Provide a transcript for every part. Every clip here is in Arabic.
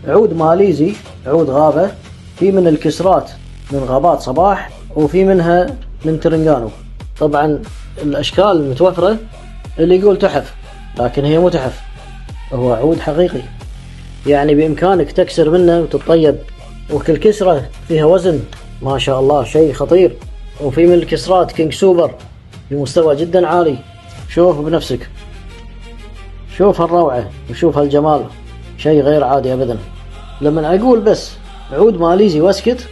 عود ماليزي، عود غابة، في من الكسرات من غابات صباح، وفي منها من ترنجانو. طبعا الأشكال المتوفرة اللي يقول تحف، لكن هي مو تحف، هو عود حقيقي، يعني بإمكانك تكسر منه وتطيب، وكل كسرة فيها وزن ما شاء الله، شيء خطير. وفي من الكسرات كينج سوبر بمستوى جدا عالي. شوف بنفسك، شوف هالروعة وشوف هالجمال، شيء غير عادي أبدا. لما أقول بس عود ماليزي واسكت،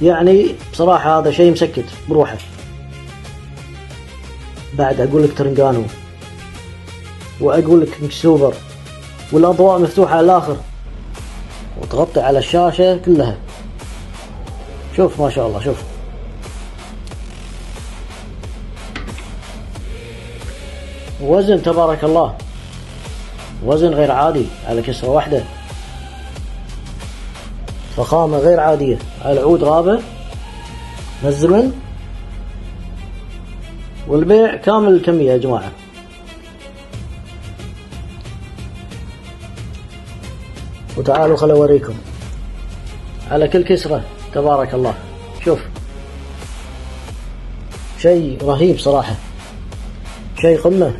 يعني بصراحة هذا شيء مسكت بروحه. بعد أقول لك ترنجانو، وأقول لك كينج سوبر، والأضواء مفتوحة على الآخر، وتغطي على الشاشة كلها. شوف ما شاء الله، شوف وزن تبارك الله، وزن غير عادي على كسرة واحدة، فخامة غير عادية على عود غابة من الزمن. والبيع كامل الكمية يا جماعة. وتعالوا خل أوريكم على كل كسرة تبارك الله. شوف شيء رهيب صراحة، شيء قمة،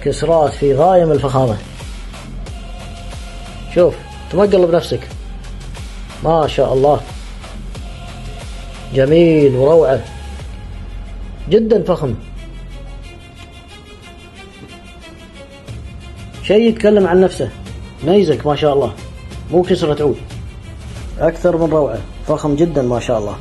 كسرات في غاية من الفخامة. شوف تمقلب بنفسك، ما شاء الله، جميل وروعة، جدا فخم، شيء يتكلم عن نفسه، ميزك ما شاء الله، مو كسرة عود، أكثر من روعة، فخم جدا ما شاء الله.